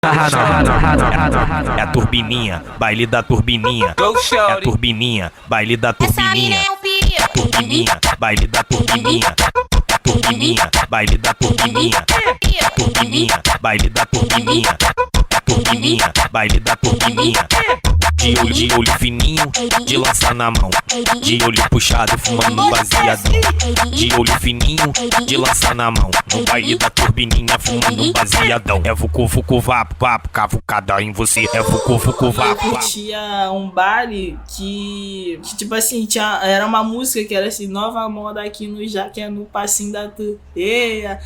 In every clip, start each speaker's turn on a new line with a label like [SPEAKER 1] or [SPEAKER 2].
[SPEAKER 1] É a turbininha, baile da turbininha. É a turbininha, baile da turbininha. É a turbininha, baile da turbininha. É a turbininha, baile da turbininha. É a turbininha, baile da turbininha. É a turbininha, baile da turbininha. De olho fininho, de lança na mão. De olho puxado, fumando baseadão. De olho fininho, de lança na mão. No baile da turbininha, fumando baseadão. É vucu, vucu, vapo, vapo, cavucada em você. É vucu, vucu, vapo, vapo.
[SPEAKER 2] Tinha um baile que tipo assim, era uma música que era assim: nova moda aqui no Jaque, é no passinho da turbeia.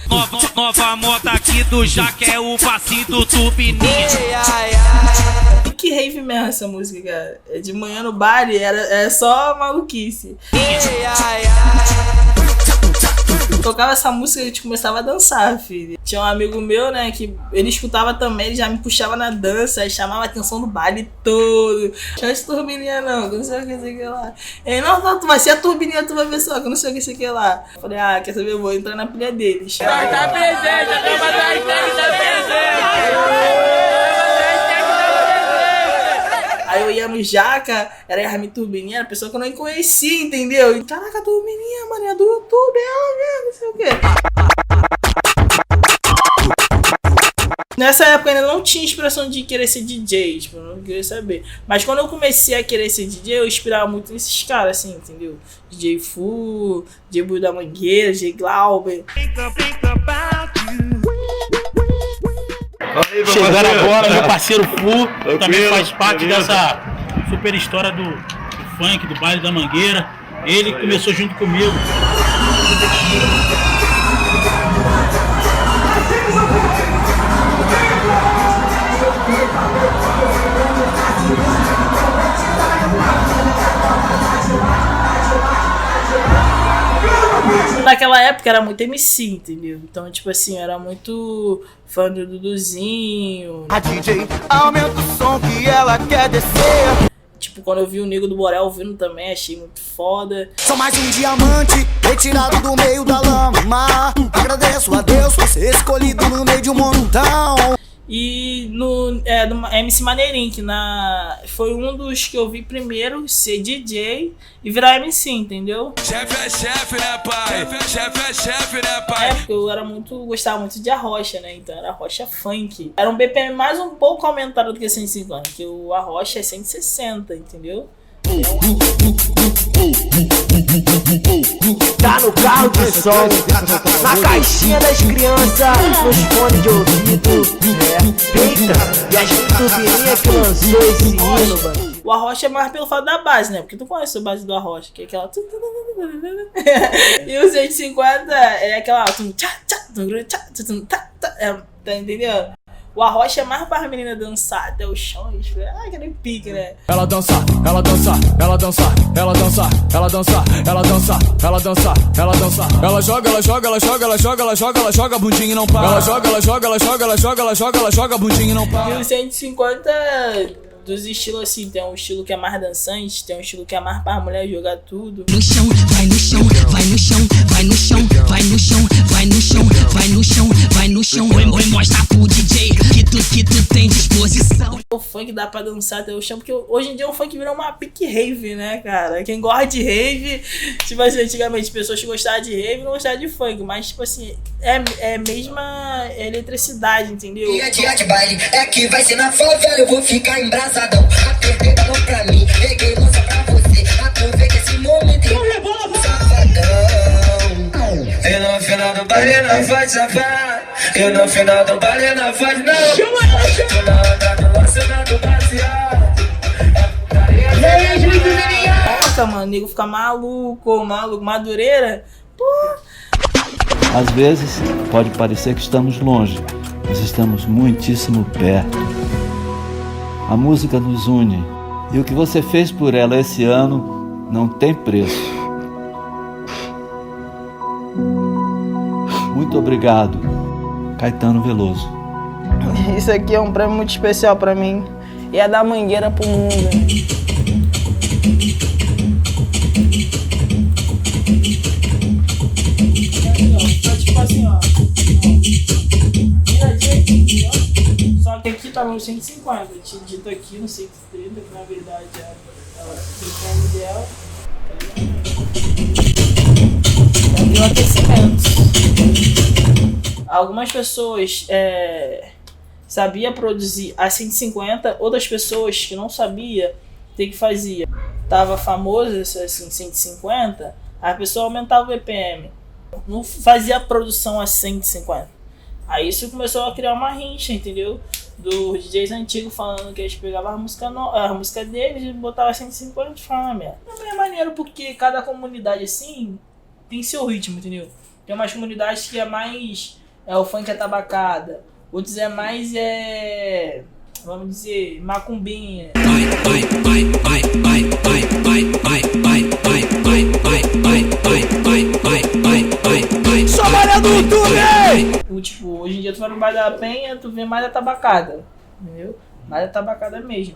[SPEAKER 3] Nova moda aqui do Jaque, é o passinho do turbininha.
[SPEAKER 2] Que rave mesmo essa música, cara. De manhã no baile é só maluquice. Tocava essa música e a gente começava a dançar, filho. Tinha um amigo meu, né, que ele escutava também, ele já me puxava na dança, aí chamava a atenção do baile todo. Não é turbininha não, que não sei o que, sei o que lá. Ele, não, tu vai ser a turbininha, tu vai ver só, que não sei o que, sei o que lá. Eu falei, quer saber, eu vou entrar na pilha deles.
[SPEAKER 3] Tá presente, a turma da Hashtag tá presente.
[SPEAKER 2] Aí eu ia no Jaca, era a minha turbininha, era a pessoa que eu não conhecia, entendeu? E, caraca, a turbininha, mano, é do YouTube, ela mesmo, não sei o quê. Nessa época ainda não tinha inspiração de querer ser DJ, tipo, eu não queria saber. Mas quando eu comecei a querer ser DJ, eu inspirava muito nesses caras, assim, entendeu? DJ Fu, DJ Buio da Mangueira, DJ Glauber.
[SPEAKER 4] Chegando agora, meu parceiro Fu, que também faz parte dessa super história do funk, do baile da Mangueira. Ele começou junto comigo.
[SPEAKER 2] Naquela época era muito MC, entendeu? Então, tipo assim, era muito fã do Duduzinho.
[SPEAKER 5] A DJ aumenta o som que ela quer descer.
[SPEAKER 2] Tipo, quando eu vi o Nego do Borel vindo também, achei muito foda.
[SPEAKER 5] Sou mais um diamante retirado do meio da lama. Agradeço a Deus por ser escolhido no meio de um montão.
[SPEAKER 2] E no MC Maneirinho, que foi um dos que eu vi primeiro ser DJ e virar MC, entendeu?
[SPEAKER 3] Chefe é chefe, né, pai? Chefe é chefe, né, pai?
[SPEAKER 2] Porque eu gostava muito de arrocha, né? Então era arrocha funk. Era um BPM mais um pouco aumentado do que 150, que o arrocha é 160, entendeu?
[SPEAKER 6] Tá no carro de som, na caixinha das crianças, nos fones de ouvido, eita, e as turbininhas que lançou esse hino, mano.
[SPEAKER 2] O arrocha é mais pelo fato da base, né? Porque tu conhece a base do arrocha, que é aquela... E o 150 é aquela... Tá entendendo? O arrocha é mais para a menina dançar até o chão e aquele pique, né?
[SPEAKER 7] Ela dança, ela dança, ela dança, ela dança, ela dança, ela dança, ela dança, ela dança. Ela joga, ela joga, ela joga, ela joga, ela joga, ela joga, bundinha e não para. Ela joga, ela joga, ela joga, ela joga, ela joga, ela joga, bundinha e não para.
[SPEAKER 2] E o 150 dos estilos assim, tem um estilo que é mais dançante, tem um estilo que é mais para a mulher jogar tudo.
[SPEAKER 8] No chão, vai no chão, vai no chão, vai no chão, vai no chão, vai no chão, vai no chão, vai no chão. Oi, mostra pro DJ que tu tem disposição.
[SPEAKER 2] O funk dá pra dançar até o chão, porque hoje em dia o funk virou uma pique rave, né, cara? Quem gosta de rave, tipo assim, antigamente pessoas que gostavam de rave não gostavam de funk, mas tipo assim, é a mesma eletricidade, entendeu?
[SPEAKER 9] Dia de baile, é que vai ser na favela, eu vou ficar embrasadão. Apertei a mão pra mim, peguei moça pra você, aproveita esse momento e safadão. E no final do baile não vai safar, e no final do baile não vai não. Tô na onda do lançamento baseado.
[SPEAKER 2] E aí, gente, nossa, mano, o nego fica maluco, Madureira, pô.
[SPEAKER 10] Às vezes pode parecer que estamos longe, mas estamos muitíssimo perto. A música nos une, e o que você fez por ela esse ano não tem preço. Muito obrigado, Caetano Veloso.
[SPEAKER 6] Isso aqui é um prêmio muito especial pra mim, e é da Mangueira pro mundo, né?
[SPEAKER 2] Tipo assim, ó. Vira direitinho, ó. Só que aqui tava no 150. Eu tinha dito aqui no 130, que na verdade era o BPM dela. E o aquecimento. Algumas pessoas sabiam produzir a 150, outras pessoas que não sabiam, o que fazia? Tava famoso assim, 150, a pessoa aumentava o BPM. Não fazia a produção a 150. Aí isso começou a criar uma rincha, entendeu? Dos DJs antigos falando que eles pegavam a música deles e botavam 150 e falavam, não é maneiro porque cada comunidade assim tem seu ritmo, entendeu? Tem umas comunidades que é mais o funk atabacada, outros é mais vamos dizer, macumbinha.
[SPEAKER 6] Só Maria do YouTube!
[SPEAKER 2] Tipo, hoje em dia tu vai no Baile da Penha, tu vê mais atabacada, entendeu? Mais atabacada mesmo.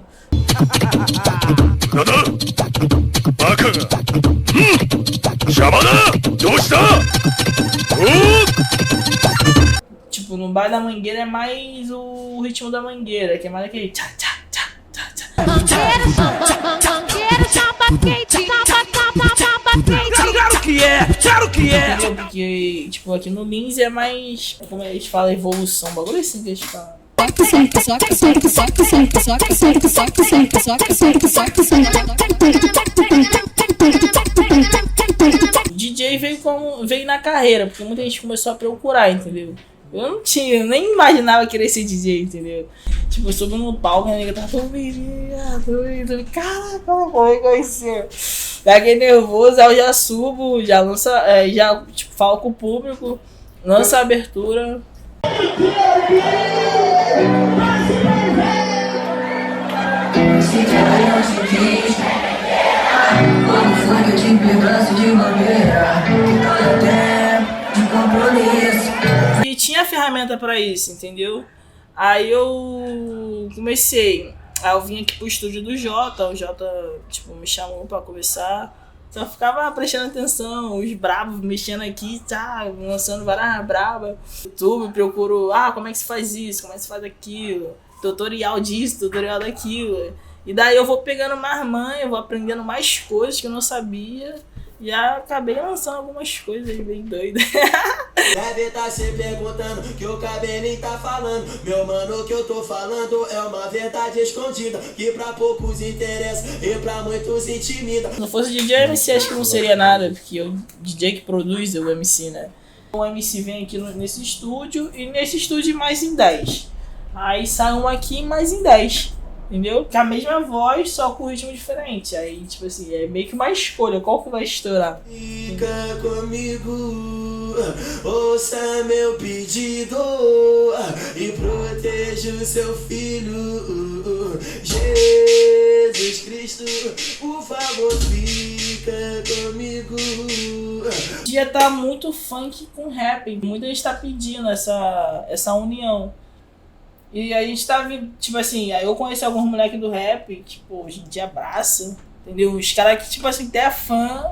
[SPEAKER 2] Tipo, no Baile da Mangueira é mais o ritmo da Mangueira, que é mais aquele tchá tchá tchá tchá tchá.
[SPEAKER 6] Claro que é!
[SPEAKER 2] Entendeu? Porque, tipo, aqui no Lins é mais, como eles falam, evolução, bagulho assim que eles falam. O DJ veio na carreira, porque muita gente começou a procurar, entendeu? Eu nem imaginava querer ser DJ, entendeu? Tipo, eu subo no palco e a nega tá todo caraca, como é que vai ser? Daquele nervoso, aí eu já subo, já lança, já tipo, falo com o público, lança a abertura. E tinha ferramenta pra isso, entendeu? Aí eu comecei. Aí eu vim aqui pro estúdio do Jota, o Jota tipo, me chamou pra conversar. Então eu ficava prestando atenção, os bravos mexendo aqui, tá, lançando várias bravas. YouTube, procuro, como é que se faz isso, como é que se faz aquilo, tutorial disso, tutorial daquilo. E daí eu vou pegando mais manha, vou aprendendo mais coisas que eu não sabia. E acabei lançando algumas coisas bem doidas.
[SPEAKER 11] Deve estar se perguntando que o cabelinho tá falando. Meu mano, o que eu tô falando é uma verdade escondida, que pra poucos interessa e pra muitos intimida.
[SPEAKER 2] Se não fosse DJ MC, acho que não seria nada, porque o DJ que produz é o MC, né? O MC vem aqui nesse estúdio e nesse estúdio mais em 10. Aí sai um aqui mais em 10. Entendeu? Com a mesma voz, só com ritmo diferente. Aí, tipo assim, é meio que uma escolha. Qual que vai estourar?
[SPEAKER 11] Fica comigo, ouça meu pedido e proteja o seu filho. Jesus Cristo, por favor, fica comigo.
[SPEAKER 2] O dia tá muito funk com rap. Muita gente tá pedindo essa união. E a gente tá vendo, tipo assim, aí eu conheci alguns moleques do rap, tipo, hoje em dia abraça, entendeu? Os caras que, tipo assim, até é fã,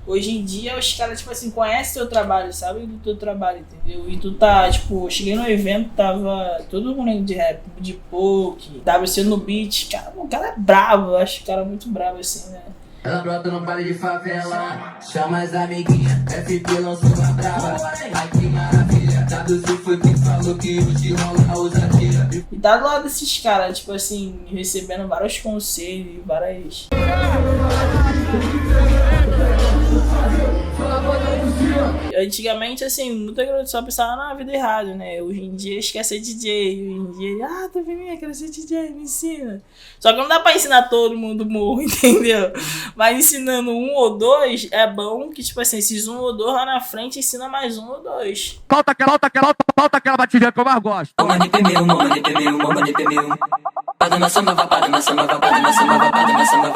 [SPEAKER 2] hoje em dia os caras, tipo assim, conhecem teu trabalho, sabe do teu trabalho, entendeu? E tu tá, tipo, eu cheguei no evento, tava todo mundo de rap, de poke, WC no beat, cara, o cara é bravo, eu acho o cara muito bravo assim, né?
[SPEAKER 12] Ela brota no baile de favela, chama as amiguinhas, FP lançou uma brava. Ai que maravilha, WC foi quem falou que hoje rola a ousadia.
[SPEAKER 2] E tá do lado desses caras, tipo assim, recebendo vários conselhos, várias... Antigamente, assim, muita gente só pensava na vida errada, né? Hoje em dia esquece ser DJ. Hoje em dia, tô vendo, quero ser DJ, me ensina. Só que não dá pra ensinar todo mundo morro, entendeu? Mas ensinando um ou dois, é bom que, tipo assim, esses um ou dois lá na frente ensina mais um ou dois.
[SPEAKER 6] Falta aquela batidinha que eu mais gosto.
[SPEAKER 8] Mama de pneu, mama de pneu, mama de pneu. Pada na samba, pada na samba, pada na samba, pada na samba,